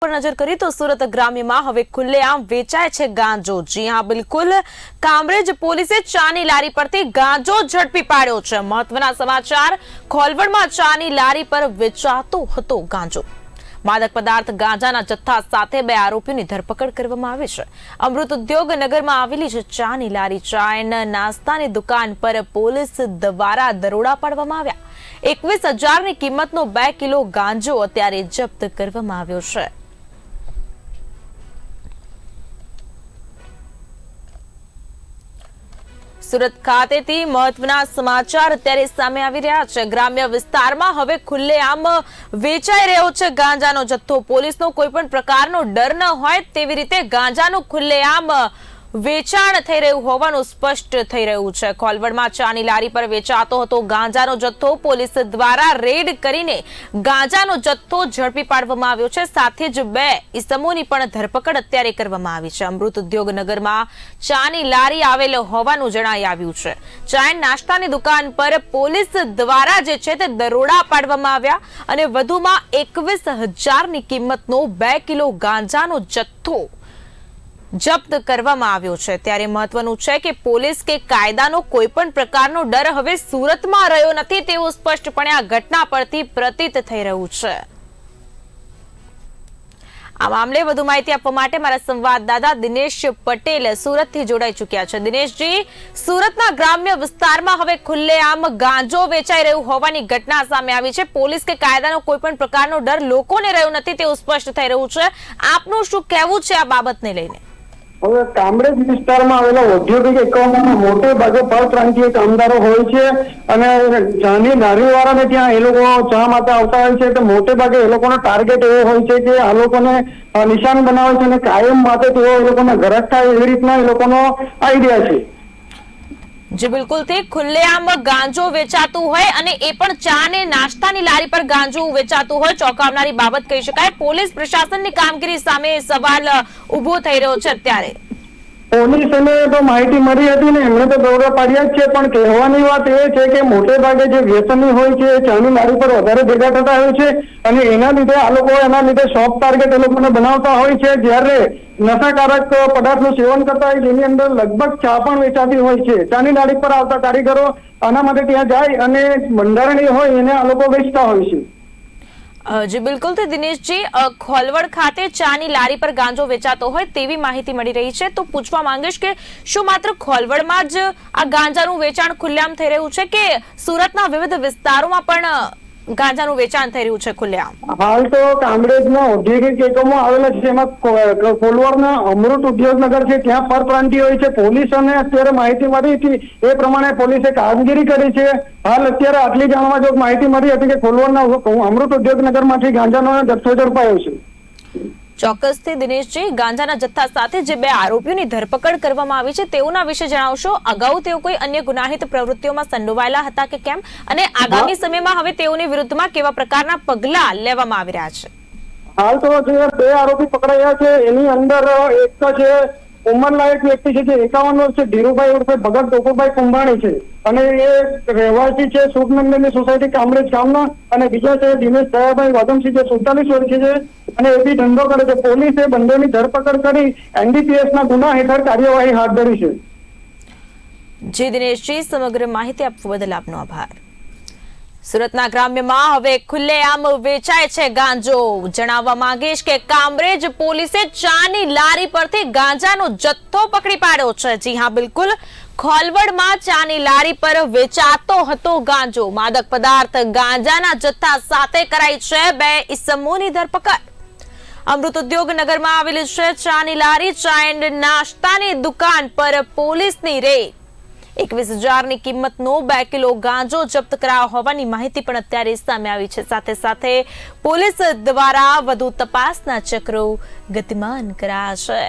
पर नजर करी तो सूरत ग्राम्य में हवे खुलेआम वेचाय छे गांजो। जी हाँ, बिल्कुल कामरेज पोलीसे चानी लारी परथी गांजो झड़पी पाड्यो छे। महत्वना समाचार, खोलवडमां चानी लारी पर वेचातो हतो गांजो। मादक पदार्थ गांजाना जत्था साथे बे आरोपीओनी धरपकड़ करवामां आवी छे। अमृत उद्योग नगरमां आवेली छे चानी लारी। चाय अने नाસ્તાની દુકાન પર પોલીસ દ્વારા દરોડા પાડવામાં આવ્યા। 21,000ની કિંમતનો 2 કિલો ગાંજો અત્યારે જપ્ત કરવામાં આવ્યો છે। सूरत खातेथी महत्वना समाचार अत्यारे सामे आवी रह्या छे। ग्राम्य विस्तारमां हवे खुलेआम वेचाई रह्यो छे गांजानो जत्थो। पोलीसनो कोईपण प्रकारनो डर न होय तेवी रीते गांजानो खुलेआम वेचाण थई रह्युं होवानुं स्पष्ट थई रह्युं छे। खोलवडमां चानी लारी पर वेचातो हतो गांजानो जत्थो पोलीस द्वारा रेड करीने गांजानो जत्थो झड़पी पाडवामां आव्यो छे। साथे ज 2 ઈસમોની પણ ધરપકડ અત્યારે કરવામાં આવી છે। અમૃત ઉદ્યોગ નગરમાં ચાની લારી આવેલ હોવાનું જણાઈ આવ્યું છે। ચાય નાસ્તાની દુકાન પર પોલીસ દ્વારા જે છે તે દરોડા પાડવામાં આવ્યા અને વધુમાં 21,000ની કિંમતનો 2 કિલો ગાંજાનો જથ્થો जप्त करवामां आव्यो छे। त्यारे महत्वनुं छे के पोलीस के कायदानो कोईपण प्रकारनो डर हवे सूरतमां रह्यो नथी तेवुं स्पष्टपणे आ घटना परथी प्रतीत थई रह्युं छे। आ मामले વધુ માહિતી આપવા માટે મારા સંવાદદાતા દિનેશ પટેલ સુરતથી જોડાઈ ચૂક્યા છે। દિનેશજી, સુરતના ગ્રામ્ય વિસ્તારમાં હવે ખુલ્લેઆમ ગાંજો વેચાઈ રહ્યું હોવાની ઘટના સામે આવી છે। પોલીસ કે કાયદાનો કોઈપણ પ્રકારનો ડર લોકોને રહ્યો નથી તેવું સ્પષ્ટ થઈ રહ્યું છે। આપનું શું કહેવું છે આ બાબતને લઈને? હવે કામરેજ વિસ્તારમાં આવેલા ઔદ્યોગિક એકમોમાં મોટે ભાગે પરપ્રાંતીય કામદારો હોય છે અને ચાની લારીવાળાને ત્યાં એ લોકો ચા માટે આવતા હોય છે તો મોટે ભાગે એ લોકોનો ટાર્ગેટ એવો હોય છે કે આ લોકોને નિશાન બનાવે છે અને કાયમ માટે તેઓ એ લોકોના ગ્રાહક થાય એવી રીતના એ લોકોનો આઈડિયા છે। जी बिल्कुल थी खुलेआम गांजो वेचातुं होय अने ए पण चा ने नाસ્તાની लारी पर गांजो वेचातुं होय चौंकावनारी बाबत कही शकाय। पोलीस प्रशासननी कामगीरी सामे सवाल उभो થઈ રહ્યો છે। અત્યારે પોલીસને તો માહિતી મળી હતી ને એમણે તો દરોડા પાડ્યા જ છે, પણ કહેવાની વાત એ છે કે મોટે ભાગે જે વ્યસની હોય છે ચાની લારી પર વધારે ભેગા થતા હોય છે અને એના લીધે આ લોકો એના લીધે સોફ્ટ ટાર્ગેટ એ લોકોને બનાવતા હોય છે। જ્યારે નશાકારક પદાર્થનું સેવન કરતા હોય જેની અંદર લગભગ ચા પણ વેચાતી હોય છે, ચાની લારી પર આવતા કારીગરો આના માટે ત્યાં જાય અને બંધારણીય હોય એને આ લોકો વેચતા હોય છે। जी बिल्कुल तो दिनेश जी, खोलवड खाते चानी लारी पर गांजो वेचातो होय तेवी माहिती मળી રહી છે। तो पूछवा માંગીશ કે શું માત્ર ખોલવડમાં જ આ ગાંજાનું વેચાણ ખુલ્લેઆમ થઈ રહ્યું છે કે સુરતના વિવિધ વિસ્તારોમાં પણ ગાંજાનું વેચાણ થઈ રહ્યું છે ખુલ્લેઆમ? હાલ તો કામરેજના ઔદ્યોગિક એકમો આવેલા છે જેમાં કોલવડના અમૃત ઉદ્યોગનગર છે ત્યાં પરપ્રાંતીય હોય છે। પોલીસને અત્યારે માહિતી મળી હતી એ પ્રમાણે પોલીસે કામગીરી કરી છે। હાલ અત્યારે આટલી જાણવા જોગ માહિતી મળી હતી કે કોલવડના અમૃત ઉદ્યોગનગરમાંથી ગાંજાનો જથ્થો ઝડપાયો છે। ચોક્કસથી દિનેશજી, ગાંજાના જથ્થા સાથે જે 2 આરોપીઓની ધરપકડ કરવામાં આવી છે તેઓના વિશે જણાવશો। અગાઉ તેઓ કોઈ અન્ય ગુનાહિત પ્રવૃત્તિઓમાં સંડોવાયેલા હતા કે કેમ અને આગામી સમયમાં હવે તેઓની વિરુદ્ધમાં કેવા પ્રકારના પગલાં લેવામાં આવી રહ્યા છે? હાલ તો જે 2 આરોપી પકડાયા છે એની અંદર એક તો છે ઉંમરલાયક વ્યક્તિ છે જે 51 વર્ષ છે, ધીરુભાઈ ઉર્ફે ભગત ગોકુભાઈ કુંભાણી છે અને એ રહેવાસી છે સુખનંદનની સોસાયટી કામરેજ ગામના, અને બીજા છે દિનેશ દયાભાઈ વાદમસિંહ જે 47 વર્ષ છે અને એ બી ધંધો કરે છે। પોલીસે બંનેની ધરપકડ કરી એનડીપીએસના ગુના હેઠળ કાર્યવાહી હાથ ધરી છે। જી દિનેશજી, સમગ્ર માહિતી આપવા બદલ આપનો આભાર। સુરતના ગ્રામ્યમાં હવે ખુલ્લેઆમ વેચાય છે ગાંજો। જણાવવા માંગીશ કે કામરેજ પોલીસે ચાની લારી પરથી ગાંજાનો જથ્થો પકડી પાડ્યો છે। જી હા, બિલકુલ ખોલવડમાં ચાની લારી પર વેચાતો હતો ગાંજો। માદક પદાર્થ ગાંજાના જથ્થા સાથે કરાઈ છે 2 ઈસમોની ધરપકડ। અમૃત ઉદ્યોગ નગરમાં આવેલી છે ચાની લારી। ચાય એન્ડ નાસ્તાની દુકાન પર પોલીસની રેડ। 21,000ની કિંમતનો 2 કિલો ગાંજો જપ્ત કરાયો હોવાની માહિતી પણ અત્યારે સામે આવી છે। સાથે સાથે પોલીસ દ્વારા વધુ તપાસના ચક્રો ગતિમાન કરાયા છે।